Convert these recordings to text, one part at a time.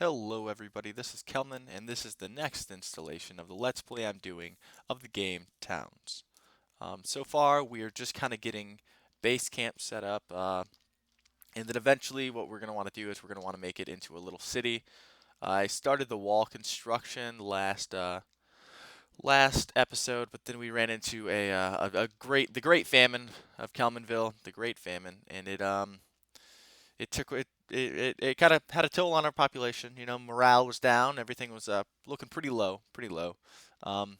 Hello everybody, this is Kelmen, and this is the next installation of the Let's Play I'm doing of the game Towns. So far, we are just kind of getting base camp set up, and then eventually what we're going to want to do is we're going to want to make it into a little city. I started the wall construction last episode, but then we ran into the Great Famine of Kelmanville, the Great Famine, and it took it kind of had a toll on our population. You know, morale was down. Everything was looking pretty low, pretty low. Um,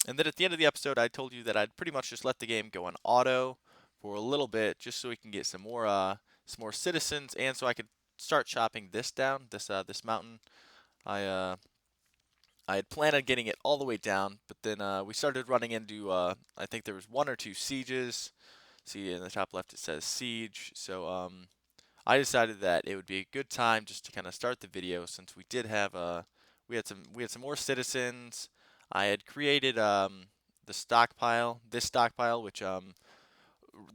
and then at the end of the episode, I told you that I'd pretty much just let the game go on auto for a little bit, just so we can get some more citizens, and so I could start chopping this down, this mountain. I uh, I had planned on getting it all the way down, but then we started running into I think there was one or two sieges. See in the top left it says siege. So I decided that it would be a good time just to kind of start the video since we did have we had some more citizens. I had created this stockpile, which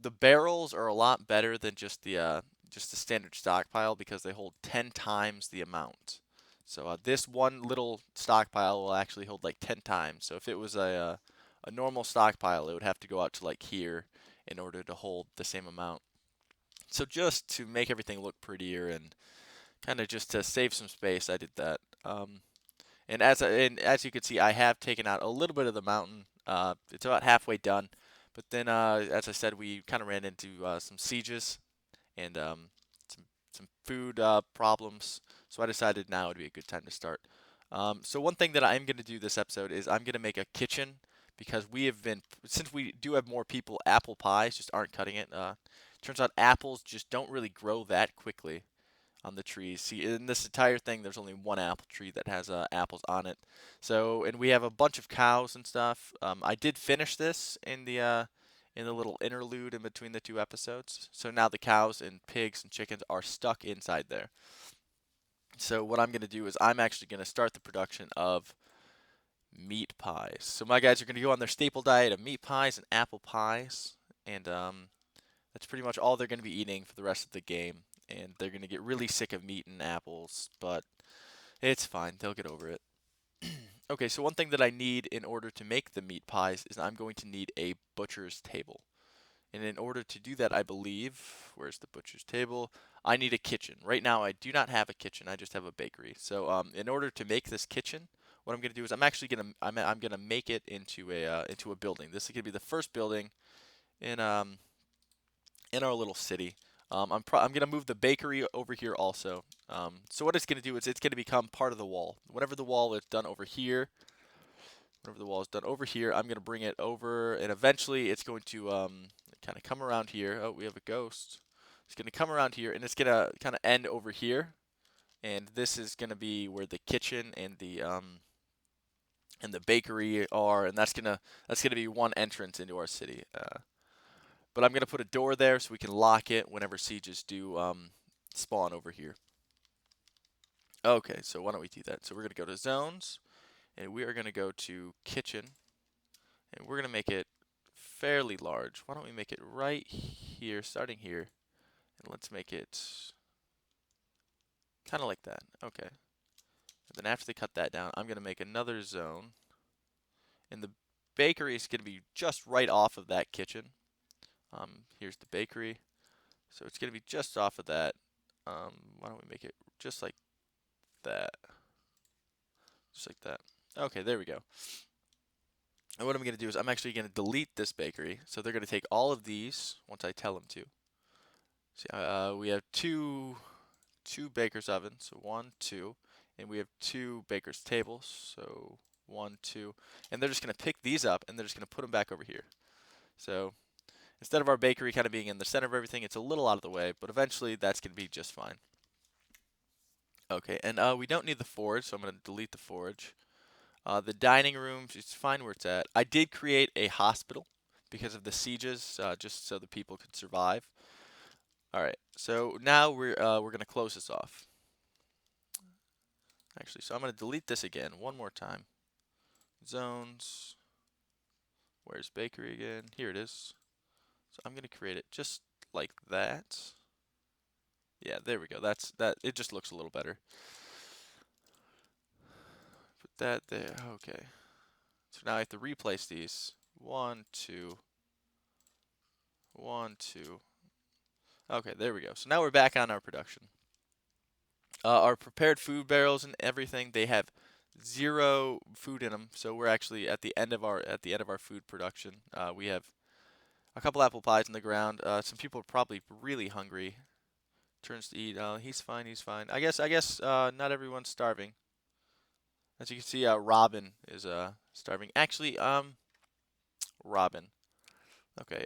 the barrels are a lot better than just the standard stockpile because they hold 10 times the amount. So this one little stockpile will actually hold like 10 times. So if it was a normal stockpile, it would have to go out to like here in order to hold the same amount. So just to make everything look prettier and kind of just to save some space, I did that. And as you can see, I have taken out a little bit of the mountain. It's about halfway done. But then, as I said, we kind of ran into some sieges and some food problems. So I decided now would be a good time to start. So one thing that I'm going to do this episode is I'm going to make a kitchen because since we do have more people, apple pies just aren't cutting it. Turns out apples just don't really grow that quickly on the trees. See, in this entire thing, there's only one apple tree that has apples on it. So, and we have a bunch of cows and stuff. I did finish this in the little interlude in between the two episodes. So now the cows and pigs and chickens are stuck inside there. So what I'm gonna do is I'm actually gonna start the production of meat pies. So my guys are gonna go on their staple diet of meat pies and apple pies, and that's pretty much all they're gonna be eating for the rest of the game. And they're gonna get really sick of meat and apples, but it's fine. They'll get over it. Okay, so one thing that I need in order to make the meat pies is I'm going to need a butcher's table. And in order to do that, I believe, where's the butcher's table? I need a kitchen. Right now, I do not have a kitchen. I just have a bakery. So, in order to make this kitchen, what I'm going to do is I'm gonna make it into a building. This is going to be the first building in in our little city. I'm going to move the bakery over here also. So what it's going to do is it's going to become part of the wall. Whenever the wall is done over here, whenever the wall is done over here, I'm going to bring it over, and eventually it's going to kind of come around here. Oh, we have a ghost. It's going to come around here, and it's going to kind of end over here. And this is going to be where the kitchen and the bakery are, and that's gonna be one entrance into our city. But I'm gonna put a door there so we can lock it whenever sieges do spawn over here. Okay, so why don't we do that? So we're gonna go to zones, and we are gonna go to kitchen, and we're gonna make it fairly large. Why don't we make it right here, starting here, and let's make it kind of like that. Okay. And then after they cut that down, I'm gonna make another zone, and the bakery is gonna be just right off of that kitchen. Here's the bakery. So it's going to be just off of that. Why don't we make it just like that? Just like that. Okay, there we go. And what I'm going to do is I'm actually going to delete this bakery. So they're going to take all of these once I tell them to. See, we have two baker's ovens. So one, two. And we have two baker's tables. So one, two. And they're just going to pick these up and they're just going to put them back over here. So instead of our bakery kind of being in the center of everything, it's a little out of the way, but eventually that's going to be just fine. Okay, and we don't need the forge, so I'm going to delete the forge. The dining room, it's fine where it's at. I did create a hospital because of the sieges, just so the people could survive. All right, so now we're going to close this off. Actually, so I'm going to delete this again one more time. Zones. Where's bakery again? Here it is. So I'm going to create it just like that. Yeah, there we go. That. It just looks a little better. that there. Okay. So now I have to replace these. One, two, one, two. Okay, there we go. So now we're back on our production. Our prepared food barrels and everything, they have zero food in them. So we're actually at the end of our food production. We have a couple apple pies in the ground. Some people are probably really hungry. Turns to eat. He's fine. He's fine. I guess. Not everyone's starving. As you can see, Robin is starving. Actually, Robin. Okay.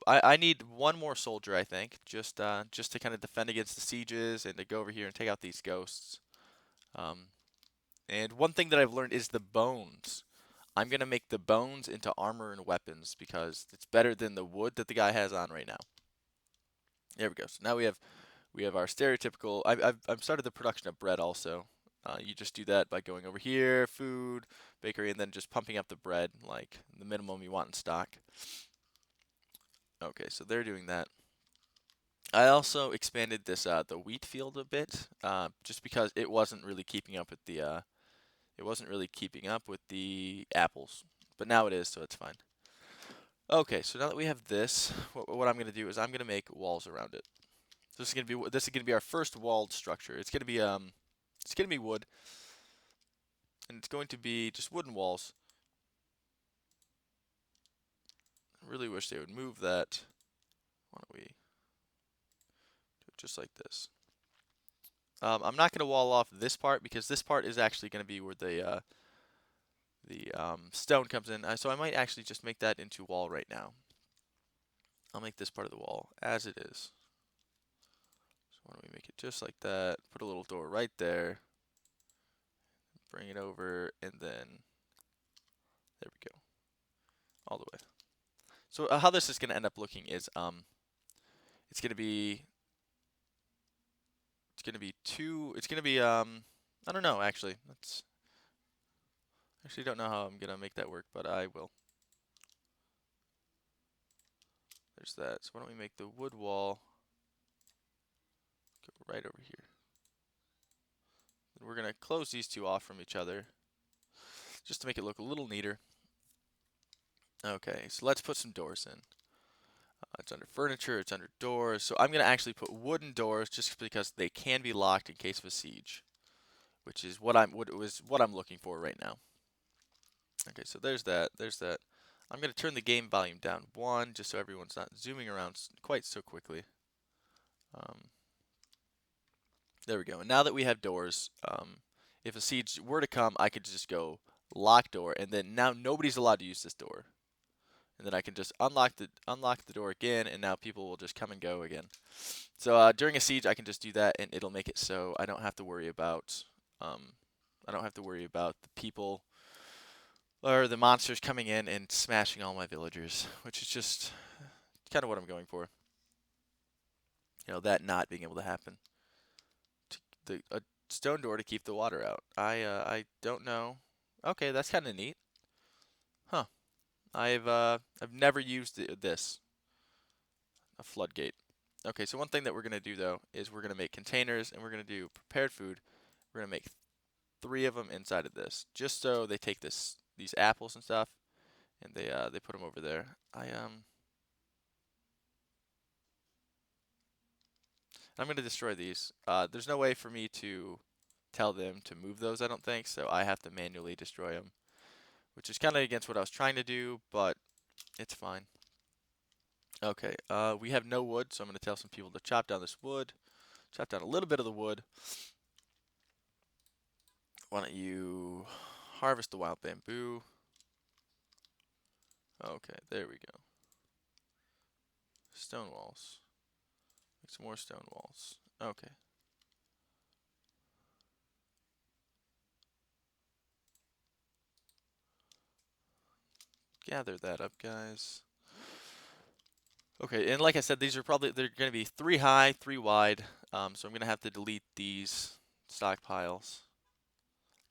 I need one more soldier, I think, just to kind of defend against the sieges and to go over here and take out these ghosts. Um, and one thing that I've learned is the bones. I'm gonna make the bones into armor and weapons because it's better than the wood that the guy has on right now. There we go. So now we have our stereotypical. I've started the production of bread also. You just do that by going over here, food, bakery, and then just pumping up the bread like the minimum you want in stock. Okay, so they're doing that. I also expanded this the wheat field a bit, just because it wasn't really keeping up with the apples, but now it is, so it's fine. Okay, so now that we have this, what I'm gonna do is I'm gonna make walls around it. So this is gonna be our first walled structure. It's gonna be wood, and it's going to be just wooden walls. I really wish they would move that. Why don't we do it just like this? I'm not gonna wall off this part because this part is actually gonna be where the stone comes in. So I might actually just make that into wall right now. I'll make this part of the wall as it is. So why don't we make it just like that? Put a little door right there. Bring it over, and then there we go, all the way. So how this is going to end up looking is it's going to be I don't know actually. That's actually don't know how I'm going to make that work, but I will. There's that. So why don't we make the wood wall go right over here. And we're going to close these two off from each other just to make it look a little neater. Okay, so let's put some doors in. It's under furniture, it's under doors. So I'm going to actually put wooden doors just because they can be locked in case of a siege, which is what I'm looking for right now. Okay, so there's that. There's that. I'm going to turn the game volume down one just so everyone's not zooming around quite so quickly. There we go. And now that we have doors, if a siege were to come, I could just go lock door, and then now nobody's allowed to use this door. And then I can just unlock the door again, and now people will just come and go again. So during a siege, I can just do that, and it'll make it so I don't have to worry about the people or the monsters coming in and smashing all my villagers, which is just kind of what I'm going for. You know, that not being able to happen. A stone door to keep the water out. I don't know. Okay, that's kind of neat. Huh. I've never used this. A floodgate. Okay, so one thing that we're gonna do though is we're gonna make containers and we're gonna do prepared food. We're gonna make 3 of them inside of this, just so they take these apples and stuff, and they put them over there. I'm gonna destroy these. There's no way for me to tell them to move those, I don't think, so I have to manually destroy them, which is kind of against what I was trying to do, but it's fine. Okay, we have no wood, so I'm gonna tell some people to chop down this wood. Chop down a little bit of the wood. Why don't you harvest the wild bamboo? Okay, there we go. Stone walls. Make some more stone walls. Okay. Gather that up, guys. Okay, and like I said, they're going to be 3 high, 3 wide. So I'm going to have to delete these stockpiles.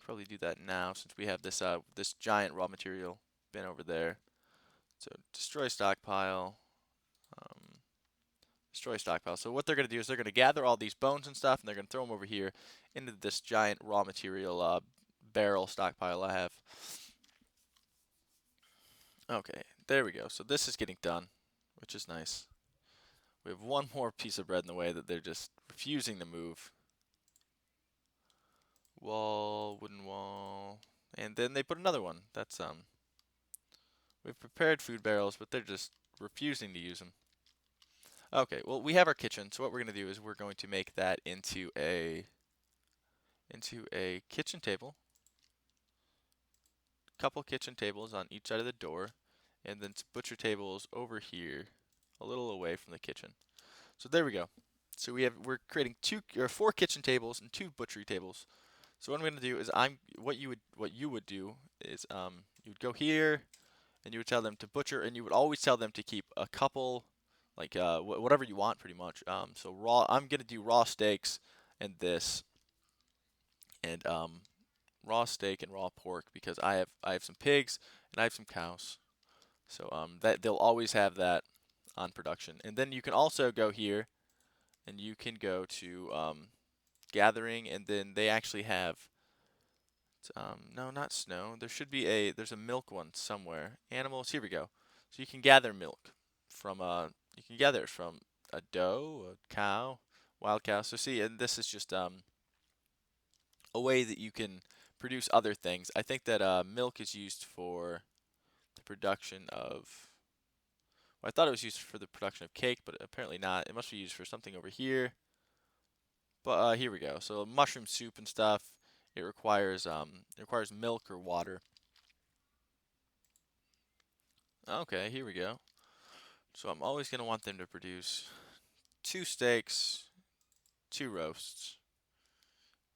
Probably do that now since we have this giant raw material bin over there. So destroy stockpile. Um, Destroy stockpile. So what they're going to do is they're going to gather all these bones and stuff, and they're going to throw them over here into this giant raw material barrel stockpile I have. Okay, there we go. So this is getting done, which is nice. We have one more piece of bread in the way that they're just refusing to move. Wall, wooden wall, and then they put another one. That's we've prepared food barrels, but they're just refusing to use them. Okay, well we have our kitchen, so what we're gonna do is we're going to make that into a kitchen table. Couple kitchen tables on each side of the door, and then butcher tables over here, a little away from the kitchen. So there we go. So we're creating four kitchen tables and two butchery tables. So what I'm gonna do is what you would do is you would go here and you would tell them to butcher, and you would always tell them to keep a couple, like whatever you want pretty much. So raw, I'm gonna do raw steaks and this, and raw steak and raw pork because I have some pigs and I have some cows. So that they'll always have that on production. And then you can also go here and you can go to gathering, and then they actually have no, not snow. There's a milk one somewhere. Animals, here we go. So you can gather milk from you can gather it from a doe, a cow, wild cow. So see, and this is just a way that you can produce other things. I think that milk is used for the production of. Well, I thought it was used for the production of cake, but apparently not. It must be used for something over here. But here we go. So mushroom soup and stuff. It requires milk or water. Okay, here we go. So I'm always gonna want them to produce two steaks, two roasts,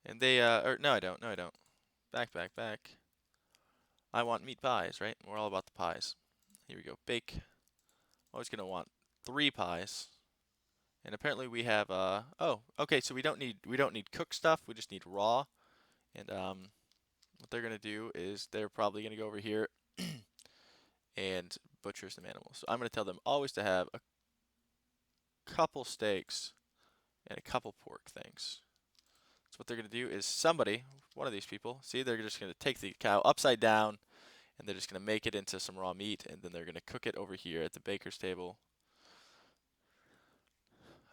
and they or no, I don't. No, I don't. Back, back, back. I want meat pies, right? We're all about the pies. Here we go. Bake. Always gonna want three pies. And apparently we have oh, okay, so we don't need cooked stuff, we just need raw. And what they're gonna do is they're probably gonna go over here and butcher some animals. So I'm gonna tell them always to have a couple steaks and a couple pork things. So what they're gonna do is one of these people, see, they're just gonna take the cow upside down and they're just gonna make it into some raw meat, and then they're gonna cook it over here at the baker's table.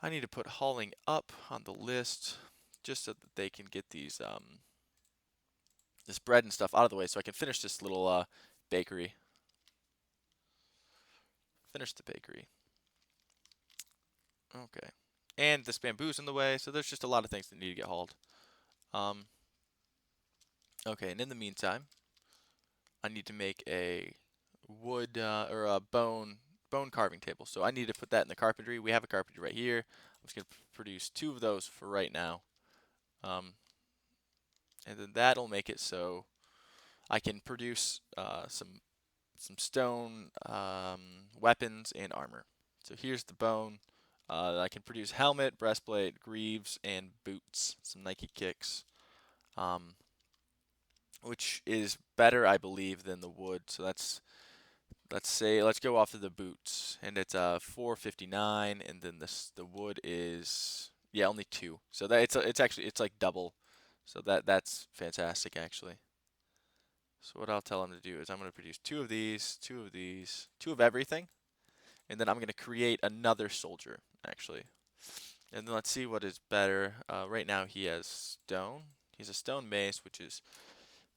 I need to put hauling up on the list just so that they can get this bread and stuff out of the way so I can finish this little bakery. Finish the bakery. Okay. And this bamboo's in the way, so there's just a lot of things that need to get hauled. Okay, and in the meantime, I need to make a wood or a bone carving table. So I need to put that in the carpentry. We have a carpentry right here. I'm just gonna produce two of those for right now. And then that'll make it so I can produce some stone weapons and armor. So here's the bone. I can produce helmet, breastplate, greaves, and boots. Some Nike kicks, which is better, I believe, than the wood. So let's go off of the boots, and it's 459, and then the wood is only two. So that it's like double. So that's fantastic actually. So what I'll tell him to do is I'm going to produce two of these, two of these, two of everything, and then I'm going to create another soldier, actually. And then let's see what is better. Right now he has stone. He's a stone mace, which is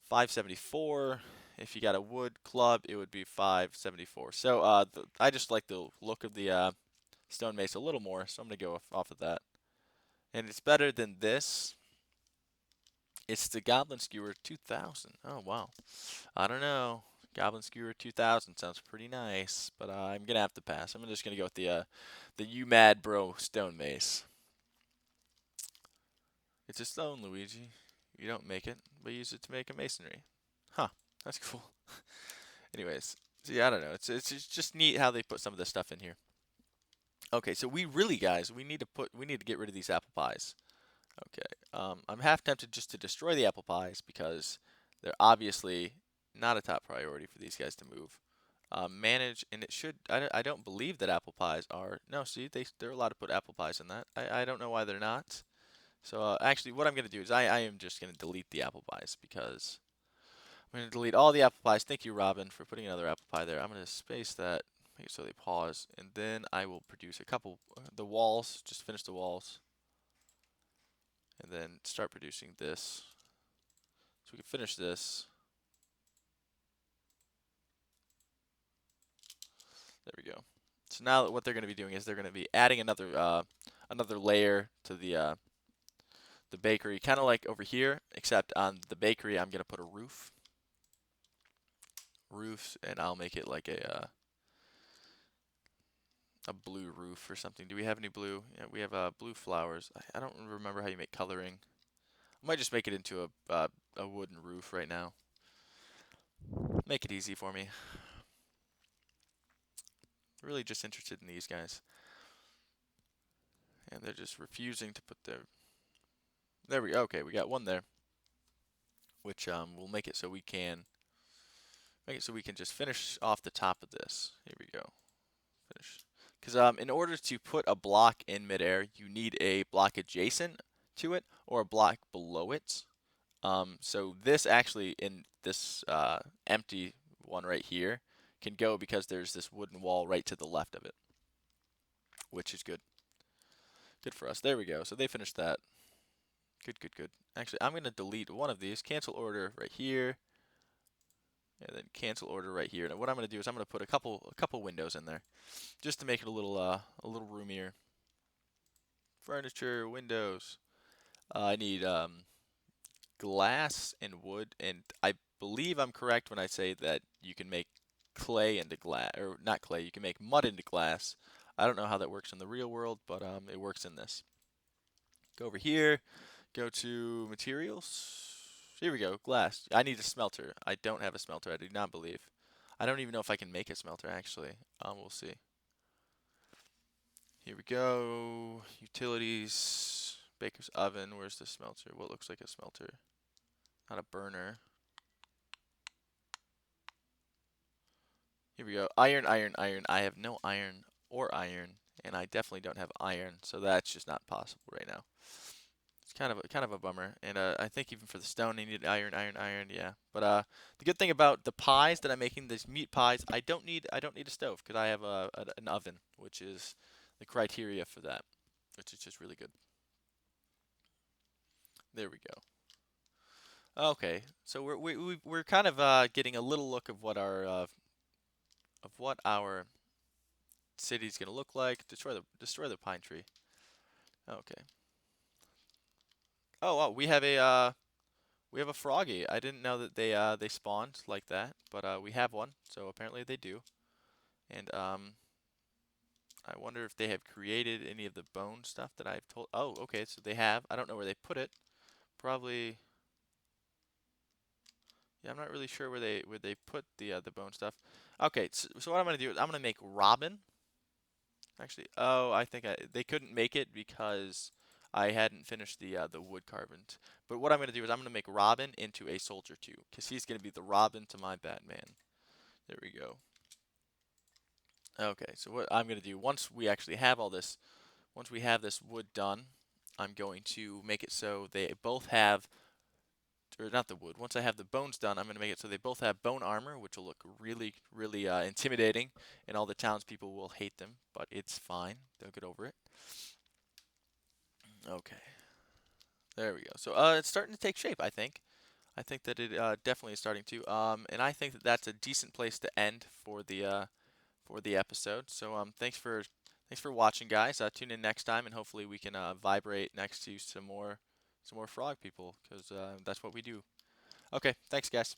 574. If you got a wood club, it would be 574. So I just like the look of the stone mace a little more, so I'm going to go off of that. And it's better than this. It's the Goblin Skewer 2000. Oh, wow. I don't know. Goblin Skewer 2000 sounds pretty nice, but I'm gonna have to pass. I'm just gonna go with the You Mad Bro Stone Mace. It's a stone, Luigi. You don't make it, but use it to make a masonry. Huh? That's cool. Anyways, see, I don't know. It's just neat how they put some of this stuff in here. Okay, so guys, we need to get rid of these apple pies. Okay, I'm half tempted just to destroy the apple pies because they're obviously not a top priority for these guys to move. Manage, and it should. I don't believe that apple pies are. No, see, they're allowed to put apple pies in that. I don't know why they're not. So actually, what I'm gonna do is I am just gonna delete the apple pies because I'm going to delete all the apple pies. Thank you, Robin, for putting another apple pie there. I'm going to space that, make it so they pause, and then I will produce a couple, the walls, just finish the walls, and then start producing this. So we can finish this. There we go. So now what they're going to be doing is they're going to be adding another layer to the bakery, kind of like over here, except on the bakery I'm going to put a roof, and I'll make it like a blue roof or something. Do we have any blue? Yeah, we have blue flowers. I don't remember how you make coloring. I might just make it into a wooden roof right now. Make it easy for me. Really just interested in these guys. And they're just refusing to put their... There we go. Okay, we got one there. Which will make it so we can just finish off the top of this. Here we go. Finish. Because in order to put a block in midair, you need a block adjacent to it or a block below it. So this actually, in this empty one right here, can go because there's this wooden wall right to the left of it, which is good. Good for us. There we go. So they finished that. Good, good, good. Actually, I'm going to delete one of these. Cancel order right here. And then cancel order right here. And what I'm going to do is I'm going to put a couple windows in there, just to make it a little roomier. Furniture, windows. I need glass and wood, and I believe I'm correct when I say that you can make clay into glass, or not clay. You can make mud into glass. I don't know how that works in the real world, but it works in this. Go over here. Go to materials. Here we go, glass. I need a smelter. I don't have a smelter, I do not believe. I don't even know if I can make a smelter, actually. We'll see. Here we go. Utilities. Baker's oven. Where's the smelter? What looks like a smelter? Not a burner. Here we go. Iron, iron, iron. I have no iron or iron, and I definitely don't have iron, so that's just not possible right now. It's kind of a bummer, and I think even for the stone, I need iron, iron, iron. Yeah, but the good thing about the pies that I'm making, these meat pies, I don't need a stove because I have an oven, which is the criteria for that, which is just really good. There we go. Okay, so we're kind of getting a little look of what our city's gonna look like. Destroy the pine tree. Okay. Oh, we have a froggy. I didn't know that they spawned like that, but we have one, so apparently they do. And I wonder if they have created any of the bone stuff that I've told. Oh, okay, so they have. I don't know where they put it. Probably. Yeah, I'm not really sure where they put the bone stuff. Okay, so what I'm gonna do is I'm gonna make Robin. Actually, oh, I think they couldn't make it because I hadn't finished the wood carving. But what I'm gonna do is I'm gonna make Robin into a soldier too, because he's gonna be the Robin to my Batman. There we go. Okay, so what I'm gonna do once we actually have all this, once we have this wood done, I'm going to make it so they both have, or not the wood. Once I have the bones done, I'm gonna make it so they both have bone armor, which will look really, really intimidating, and all the townspeople will hate them. But it's fine; they'll get over it. Okay. There we go. So it's starting to take shape, I think. I think that it definitely is starting to. And I think that that's a decent place to end for the episode. So thanks for watching, guys. Tune in next time, and hopefully we can vibrate next to some more frog people, because that's what we do. Okay, thanks, guys.